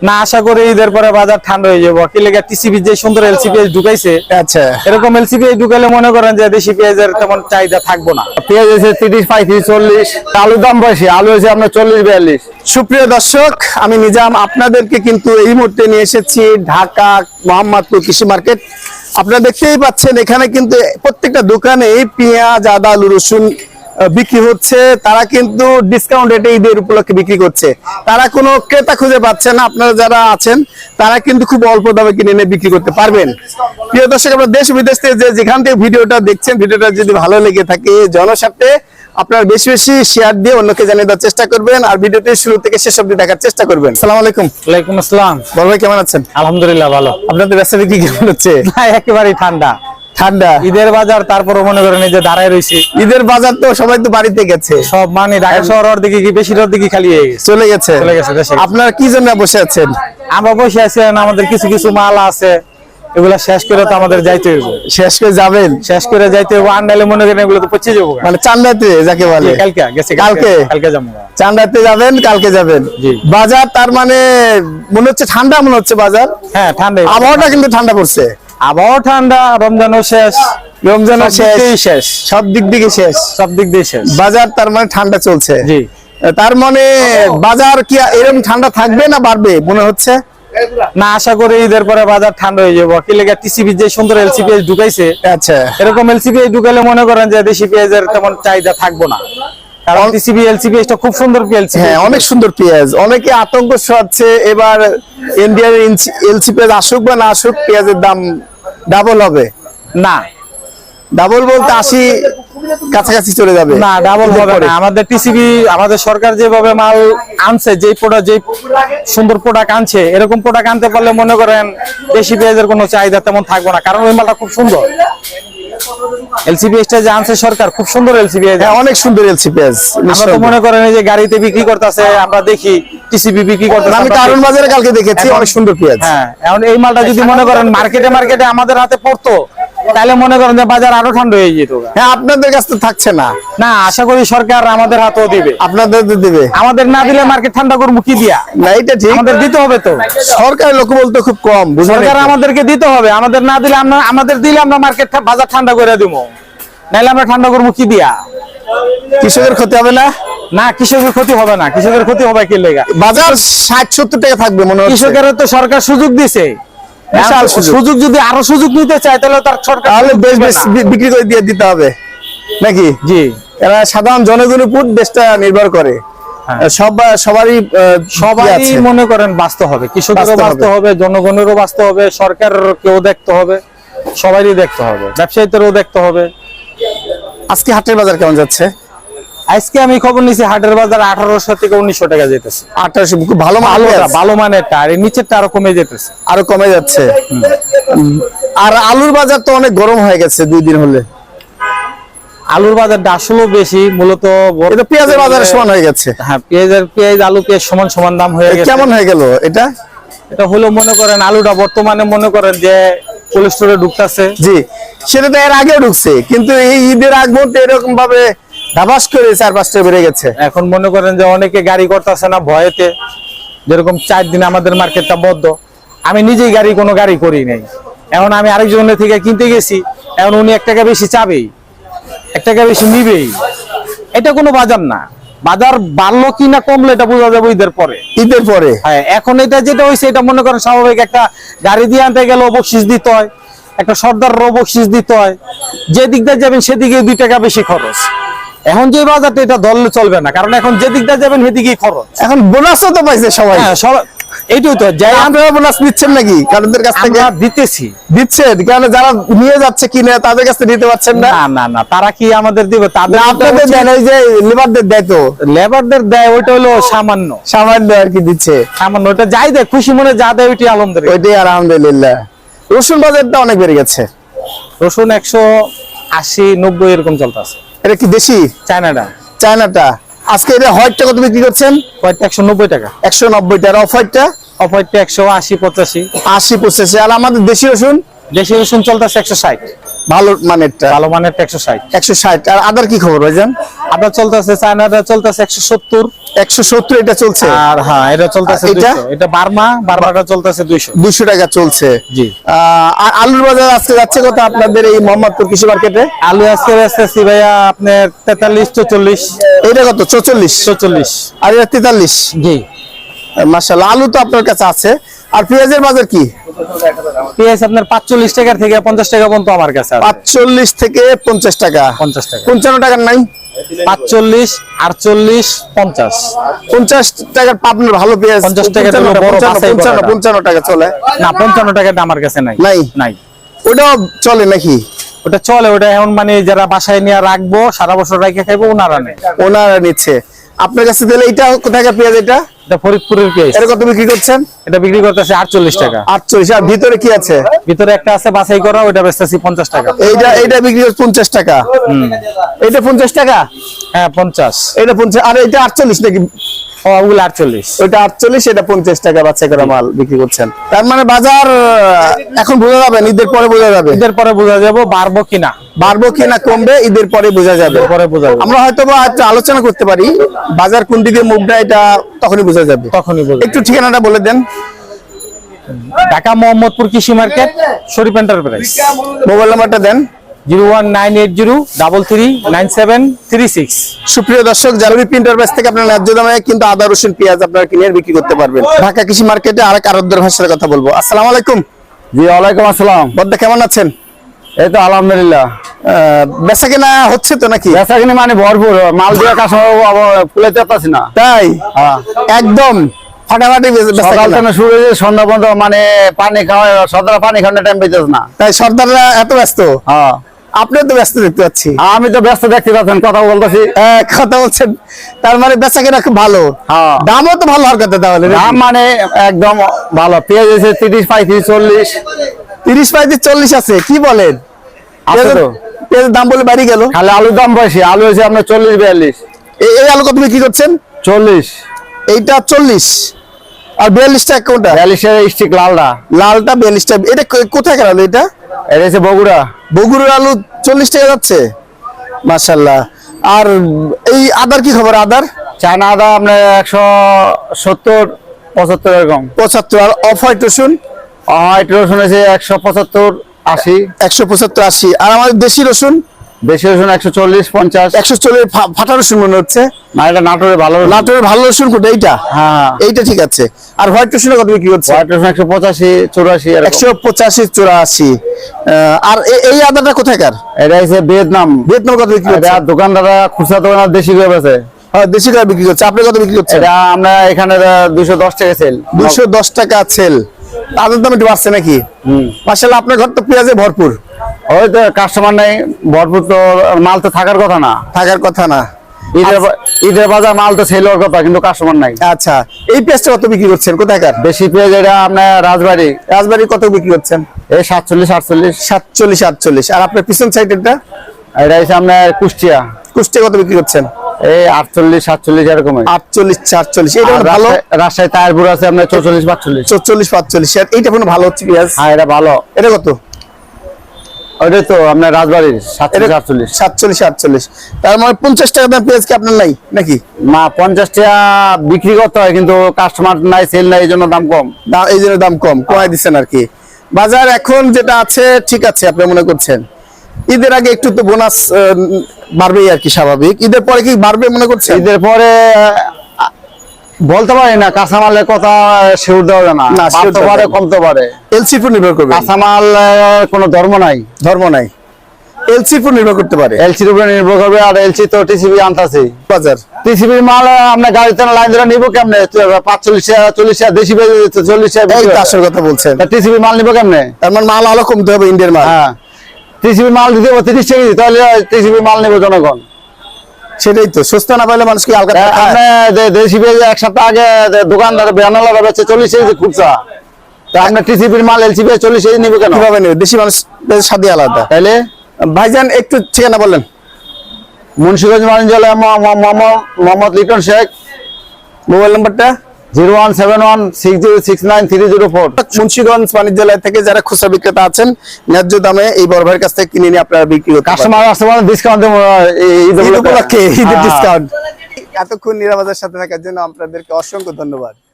না, আশা করি ঈদের পরে বাজার ঠান্ডা হয়ে যাবো। কি লেগে টিসিবি যে সুন্দর এলসি পেঁয়াজ ঢুকাইছে, আচ্ছা, এরকম এলসি পেঁয়াজ ঢুকাইলে মনে করেন যে দেশি পেঁয়াজের তেমন চাহিদা থাকবো না। পেঁয়াজ হয়েছে 30, 35, 40, আলুর দাম বেশি, আলু হয়েছে আপনার 40, 42। সুপ্রিয় দর্শক, আমি নিজাম আপনাদেরকে কিন্তু এই মুহূর্তে নিয়ে এসেছি ঢাকা মোহাম্মদপুর কৃষি মার্কেট। আপনারা দেখতেই পাচ্ছেন এখানে কিন্তু প্রত্যেকটা দোকানে পেঁয়াজ, আদা, আলু, রসুন বিক্রি হচ্ছে। তারা কিন্তু ডিসকাউন্ট রেটে ঈদের উপলক্ষে বিক্রি করছে। তারা কোনো ক্রেতা খুঁজে পাচ্ছে না। আপনারা যারা আছেন তারা কিন্তু খুব অল্প দামে কিনে এনে বিক্রি করতে পারবেন। প্রিয় দর্শক, আপনারা দেশ বিদেশ থেকে যেখান থেকে ভিডিওটা দেখছেন, ভিডিওটা যদি ভালো লেগে থাকে জনস্বার্থে আপনারা বেশি বেশি শেয়ার দিয়ে অন্যকে জানিয়ে দেওয়ার চেষ্টা করবেন, আর ভিডিওটি শুরু থেকে শেষ অবধি দেখার চেষ্টা করবেন। আসসালামু আলাইকুম। ওয়ালাইকুম আসসালাম। বড় ভাই কেমন আছেন? আলহামদুলিল্লাহ ভালো। আপনাদের ব্যবসা বিক্রি কেমন হচ্ছে? একেবারেই ঠান্ডা ঠান্ডা ঈদের বাজার, তারপরে মনে করেন এই যে দাঁড়ায় রয়েছে। ঈদের বাজার তো সবাই তো বাড়িতে গেছে, সব মানে ঢাকা শহর দিকে কি বেশিরভাগ দিকে খালি হয়ে গেছে, চলে গেছে দেশে। আপনারা কি জন্য বসে আছেন? আমরা বসে আছেন, আমাদের কিছু কিছু মাল আছে, এগুলা শেষ করে তো আমাদের যাইতে হইব। শেষ করে যাবেন? শেষ করে যাইতে হইব, আন্ডালে মনে করেন এগুলো তো পচে যাবো। মানে চান্দাতে যাকে বলে, কালকে গেছে, কালকে যাবো। চান্দাতে যাবেন, কালকে যাবেন। বাজার তার মানে মনে হচ্ছে ঠান্ডা, মনে হচ্ছে বাজার। হ্যাঁ ঠান্ডা, আবহাওয়াটা কিন্তু ঠান্ডা পড়ছে। আবহাওয়া ঠান্ডা, রমজানও শেষ, রমজানও শেষ, সব দিক থেকে শেষ, সব দিক দিয়ে শেষ। বাজার তার মানে ঠান্ডা চলছে। জি, তার মানে বাজার কি এরকম ঠান্ডা থাকবে না বাড়বে মনে হচ্ছে? না, আশা করি ঈদের পরে বাজার ঠান্ডা হয়ে যাবো। কি লেগে টিসিবি যে সুন্দর এলসি পেঁয়াজ ঢুকাইছে, আচ্ছা, এরকম এলসি পেঁয়াজ ঢুকাইলে মনে করেন যে দেশি পেঁয়াজের তেমন চাহিদা থাকবো না। কারণ টিসিবি এলসি পেঁয়াজটা খুব সুন্দর পেঁয়াজ। হ্যাঁ, অনেক সুন্দর পেঁয়াজ। অনেকে আতঙ্ক ছড়াচ্ছে এবার ইন্ডিয়ার এলসি পেঁয়াজ আসুক বা না আসুক, পেঁয়াজের দাম ডাবল হবে। না, ডাবল বলতে 80 কাছাকাছি চলে যাবে। না, ডাবল হবে না। আমাদের টিসিবি, আমাদের সরকার যেভাবে মাল আনছে, যে সুন্দর প্রোডাক্ট আনছে, এরকম প্রোডাক্ট আনতে পারলে মনে করেন দেশি পেঁয়াজের কোনো চাহিদা তেমন থাকবে না। কারণ ওই মালটা খুব সুন্দর। এলসি পেঁয়াজটা যে আনছে সরকার, খুব সুন্দর এলসি পেঁয়াজ। অনেক সুন্দর এলসি পেঁয়াজ। আমরা তো মনে করেন এই যে গাড়িতে বিক্রি করতেছে, আমরা দেখি টিসিবি বিক্রি করতেছে। আমি কারণ বাজারে কালকে দেখেছি অনেক সুন্দর পেঁয়াজ। হ্যাঁ, এখন এই মালটা যদি মনে করেন মার্কেটে আমাদের হাতে পড়তো, তাহলে মনে করেন যে বাজার আরো ঠান্ডা হয়ে যেত। হ্যাঁ, আপনাদের কাছে তো থাকছে না। না, আশা করি সরকার আমাদের হাতেও দিবে। আপনাদের দিবে? আমাদের না দিলে মার্কেট ঠান্ডা করবো কি দিয়া? না, এটা ঠিক, আমাদের দিতে হবে তো। সরকারের লোক বলতে খুব কম, সরকার আমাদেরকে দিতে হবে। আমাদের না দিলে আমাদের দিলে আমরা মার্কেট বাজার ঠান্ডা করে দিব, নাইলে আমরা ঠান্ডা করবো কি দিয়া? কৃষকের ক্ষতি হবে না? না, কৃষকের ক্ষতি হবে না। কৃষকের ক্ষতি হবে কি লেগা? বাজার 60-70 টাকা থাকবে মনে হচ্ছে। কৃষকের তো সরকার সুযোগ দিছে, বিশাল সুযোগ। যদি আরো সুযোগ নিতে চায় তাহলে তার সরকার বিক্রি করে দিয়ে দিতে হবে নাকি? জি, এরা সাধারণ জনগণের উপর দেশটা নির্ভর করে। সবারই মনে করেন বাঁচতে হবে, কৃষকেরও বাঁচতে হবে, জনগণেরও বাঁচতে হবে, সরকারকেও দেখতে হবে, সবারই দেখতে হবে, ব্যবসায়ীদেরও দেখতে হবে। আজকে হাটের বাজার কেমন যাচ্ছে? আজকে আমি খবর নিছি, হাটের বাজার 1800 থেকে 1900 টাকা যেতেছে। 1800, খুব ভালো মানেরটা, আর নিচেরটা আরো কমে যেতেছে। আরো কমে যাচ্ছে। আর আলুর বাজার তো অনেক গরম হয়ে গেছে 2 দিন হলে। আলুর বাজারটা আসলে বেশি, মূলত পেঁয়াজের বাজার সমান হয়ে গেছে। হ্যাঁ, আলু পেঁয়াজ সমান দাম হয়ে গেছে। কেমন হয়ে গেল এটা? এটা হলো মনে করেন আলুটা বর্তমানে মনে করেন যে কোল্ড স্টোরে ঢুকতেছে। জি, সেটা তো এর আগেও ঢুকছে, কিন্তু এই ঈদের আগ মুহূর্তে এরকম ভাবে ধাবাস করে 4-5 টাকা বেড়ে গেছে। এখন মনে করেন যে অনেকে গাড়ি করতেছে না ভয়েতে। যেরকম 4 দিন আমাদের মার্কেটটা বন্ধ, আমি নিজেই কোনো গাড়ি করি নাই। এখন আমি আরেকজনের থেকে কিনতে গেছি, এখন উনি 1 টাকা বেশি চাবেই, 1 টাকা বেশি নিবেই। এটা কোনো বাজার না। বাজার বাড়লো কি না কমলো এটা বোঝা যাবে ঈদের পরে। হ্যাঁ, এখন এটা যেটা হয়েছে এটা মনে করেন স্বাভাবিক। একটা গাড়ি দিয়ে আনতে গেলেও বকশিস দিতে হয়, একটা সর্দারও বকশিস দিতে হয়, যে দিক দিয়ে যাবেন সেদিকে 2 টাকা বেশি খরচ। এখন যে বাজারটা এটা ধরলে চলবে না, কারণ এখন যে দিকটা যাবেন সেদিকেই খরচ। এখন বোনাসও তো পাইছে সবাই। হ্যাঁ, সবাই এইটাই তো। যাই আপনারা বোনাস নিচ্ছেন নাকি কারণদের কাছ থেকে? দিচ্ছেন, কারণ যারা নিয়ে যাচ্ছে কিনে তাদের কাছে নিতে পারছেন না। না, তারা কি আমাদের দিবে? তাদের আপনাদের দেন, ওই যে লেবারদের দেয় তো। লেবারদের দেয়, ওইটা হলো সামান্য আর কি দিচ্ছে, সামান্য। ওটা যাই দেয়, খুশি মনে যা দেয় ওইটাই আলহামদুলিল্লাহ। ওইটাই আলহামদুলিল্লাহ। রসুন বাজারটা অনেক বেড়ে গেছে। রসুন 180-90 এরকম চলতেছে। এটা কি দেশি? চায়নাটা। আজকে এটা হোয়াইটটা কত বিক্রি করছেন? হোয়াইটটা 190 টাকা। 190 টাকা। অফ-হোয়াইটটা? অফ-হোয়াইটটা 180-85। 80-85। আর আমাদের দেশি রসুন? দেশি রসুন চলতেছে 160। ভালো মানেরটা ভালো মানের 160। 160। আর আদার কি খবর ভাইজান? আপনার চলতেছে চায়নাটা চলতেছে 170। 170 এটা চলছে। আর হ্যাঁ এটা চলতেছে এটা? 200। এটা বার্মাটা চলতেছে 200। 200 টাকা চলছে। জি। আর আলুর বাজার আজকে যাচ্ছে কত আপনাদের এই মোহাম্মদপুর কৃষি মার্কেটে? আলু আজকে বেচতেছি ভাইয়া আপনার 43 44। এটা কত? 44। 44। আর এটা 43। জি। মাশাআল্লাহ, আলু তো আপনার কাছে আছে। আর পেঁয়াজের বাজার কি? পেঁয়াজ আপনার 45 টাকা থেকে 50 টাকা পর্যন্ত আমার কাছে আছে। 45 থেকে 50 টাকা। 50 টাকা। 55 টাকার নাই? 45 48 50। 50 টাকার পাবনার ভালো পেঁয়াজ। 50 টাকা তো বড় বাছাই করা। 55 টাকা চলে না 55 টাকাটা আমার কাছে নাই। নাই। ওটাও চলে নাকি? ওটা চলে, ওটা এখন মানে যারা বাসায় নিয়ে রাখবো সারা বছর রেখে খাইবো ওনারা নেই। ওনারা নিচ্ছে আপনার কাছে দিলে। এটা কোথাকার পেঁয়াজ? এটা ফরিদপুরের পেঁয়াজ। এটা কত বিক্রি করছেন? এটা বিক্রি করতেছে 48 টাকা। 48। আর ভিতরে কি আছে? ভিতরে একটা আছে বাছাই করা, ওটা বেচতেছি 50 টাকা। এইটা বিক্রি করছে 50 টাকা। এটা 50 টাকা? হ্যাঁ 50। এটা 50। আর এটা 48 নাকি? ওগুলো 48। ওইটা 48, এটা 50 টাকা বাছাই করা মাল বিক্রি করছেন। তার মানে বাজার এখন বোঝা যাবে, ঈদের পরে বোঝা যাবে। ঈদের পরে বোঝা যাবে বাড়বো কিনা কমবে, ঈদের পরে বোঝা যাবে। পরে বোঝা যাবে। আমরা হয়তো বা একটু আলোচনা করতে পারি বাজার কোন দিকে মুভ দেয়, এটা তখনই বোঝা যাবে। তখনই বোঝা একটু ঠিকানাটা বলে দেন। ঢাকা মোহাম্মদপুর কৃষি মার্কেট, শরীফ এন্টারপ্রাইজ। মোবাইল নাম্বারটা দেন। 019809736। সুপ্রিয় দর্শক, জালবি প্রিন্টারপ্রাইজ থেকে আপনার ন্যায্য দামে কিন্তু আদা রসুন পেঁয়াজ আপনারা কিনে বিক্রি করতে পারবেন। ঢাকা কৃষি মার্কেটে আরেক আরবদের ভাষার কথা বলবো। আসসালামু আলাইকুম। জি ওয়ালাইকুম আসসালাম। বদ্দা কেমন আছেন? এই তো আলহামদুলিল্লাহ। বেচা কেনা হচ্ছে তো নাকি? বেচা কিনি মানে ভরপুর, মাল দিয়ে কাস্টমার ফুলাইতে পারছি না। তাই? একদম ফাটাফাটি বেচা সকাল কেনা। থেকে শুরু হয়েছে সন্ধ্যা পর্যন্ত, মানে পানি খাওয়া সর্দার পানি খাওয়ানোর টাইম পেয়েছে না। তাই সর্দাররা এত ব্যস্ত? হ্যাঁ আপনিও তো ব্যস্ত দেখতে পাচ্ছি। আমি তো ব্যস্ত দেখতে পাচ্ছেন, কথা বলতেছি। কথা বলছেন, তার মানে বেচা কেনা খুব ভালো। হ্যাঁ। দামও তো ভালো হওয়ার কথা তাহলে। দাম মানে একদম ভালো। পেঁয়াজ হয়েছে 30 35 40। 30 35 40 আছে? কি বলেন? আছে তো। পেঁয়াজের দাম বলে বাড়ি গেল। খালি আলুর দাম বেশি। আলু হয়েছে আপনার 40 42। এই আলু কত বিক্রি করছেন? 40। এইটা 40। আর 42 টাকা কোনটা? 42 স্টিক লালটা। লালটা 42 টাকা। এটা কোথায় গেল? এটা এটা হচ্ছে বগুড়া। বগুড়ার আলু 40 টাকা যাচ্ছে। মাশাআল্লাহ। আর এই আদার কি খবর? আদার চায়না আদা আপনার 170 75 এরকম। 75। আর অফ হোয়াইট রসুন? হোয়াইট রসুন হয়েছে 175 80। 175 80। আর আমাদের দেশি রসুন? দেশি রসুন 140 50। 140। ফাটা রসুন মনে হচ্ছে। না এটা নাটোরের ভালো রসুন। নাটোরের ভালো রসুন কোনটা? এইটা? হ্যাঁ এইটা ঠিক আছে। আর হোয়াইট রসুন কত বিক্রি করছে? হোয়াইট রসুন 185 84 এরকম। 185 84। আর এই আদাটা কোথাকার? এটা হচ্ছে ভিয়েতনাম। ভিয়েতনাম কত বিক্রি করছে? এটা দোকানদাররা খুচরা দোকানদার দেশি করে বেচে। হ্যাঁ দেশি করে বিক্রি করছে। আপনি কত বিক্রি করছেন? এটা আমরা এখানে 210 টাকা সেল। 210 টাকা সেল। আদার দাম একটু বাড়ছে নাকি? মাশাআল্লাহ, আপনার ঘর তো পেঁয়াজে ভরপুর। ওই তো কাস্টমার নাই ভরপুর, তো মাল তো থাকার কথা না। থাকার কথা না। ঈদের বাজার মাল তো সেল হওয়ার কথা, কিন্তু কাস্টমার নাই। আচ্ছা, এই পেঁয়াজটা কত বিক্রি করছেন? কোথাকার? দেশি পেঁয়াজ এটা আপনার রাজবাড়ি। রাজবাড়ি কত বিক্রি করছেন? এই 47 48। 47 48। আর আপনার পিছন সাইডেরটা? এটা হচ্ছে আপনার কুষ্টিয়া। কুষ্টিয়া কত বিক্রি করছেন? এই 48 47 এরকম। 48 48। এটা ভালো। রাজশাহী তায়ারপুর আছে আপনার 44 45। 44 45। আর এইটা কোনো ভালো হচ্ছে পেঁয়াজ? হ্যাঁ এটা ভালো। এটা কত? ওইটাই তো আপনার রাজবাড়ির 47 48। 47 48। তার মানে 50 টাকা দাম পেঁয়াজ কি আপনার নাই নাকি? মা 50 টাকা বিক্রি করতে হয়, কিন্তু কাস্টমার নাই, সেল নাই, এই জন্য দাম কম। এই জন্য দাম কম কমাই দিচ্ছেন আর কি। বাজার এখন যেটা আছে ঠিক আছে আপনি মনে করছেন? ঈদের আগে একটু তো বোনাস বাড়বেই আর কি, স্বাভাবিক। ঈদের পরে কি বাড়বে মনে করছেন? ঈদের পরে বলতে পারি না, কাঁচামালের কথা শিওর দেওয়া যায় না। না, শিওর বাড়তে পারে কমতে পারে। এলসির উপর নির্ভর করবে। কাঁচামাল কোনো ধর্ম নাই। ধর্ম নাই। এলসির উপর নির্ভর করতে পারে। এলসির উপরে নির্ভর করবে। আর এলসি তো টিসিবি আনতাছে বাজার। টিসিবির মাল আমরা গাড়িতে লাইন ধরে নিবো কেমনে? 45 টাকা 40 টাকা দেশি বেজে 40 টাকা। এই আসল কথা বলছেন। টিসিবি মাল নিবো কেমনে? তার মানে মাল আলো কমতে হবে, ইন্ডিয়ার মাল। হ্যাঁ, টিসিবি মাল দিতে হবে 30 টাকা, তাহলে টিসিবি মাল নিবো জনগণ। সেটাই তো, সস্তা না পাইলে মানুষ কি আলগা দেশি পেঁয়াজ এক সপ্তাহ আগে দোকানদার বেনালা বেচে 40 কেজি খুচরা। তা আপনার টিসিবির মাল এলসি পেঁয়াজ 40 কেজি নিবে কেন? কিভাবে নেবে? দেশি মানুষ স্বাদই আলাদা। তাইলে ভাইজান একটু ঠিকানা বলেন। মুন্সিগঞ্জ মানিকজলে মোহাম্মদ লিটন শেখ। মোবাইল নাম্বারটা? 017160693004। মুন্সিগঞ্জ বাণিজ্যালয় থেকে যারা খুচরা বিক্রেতা আছেন, ন্যায্য দামে এই বড় ভাইয়ের কাছ থেকে কিনে নিয়ে আপনারা বিক্রি করতে পারবেন। কাস্টমার আসতে পারেন, ডিসকাউন্ট দেবো ঈদ উপলক্ষে ঈদের হ্যাঁ। ডিসকাউন্ট। এতক্ষণ নিরাপদের সাথে থাকার জন্য আপনাদেরকে অসংখ্য ধন্যবাদ।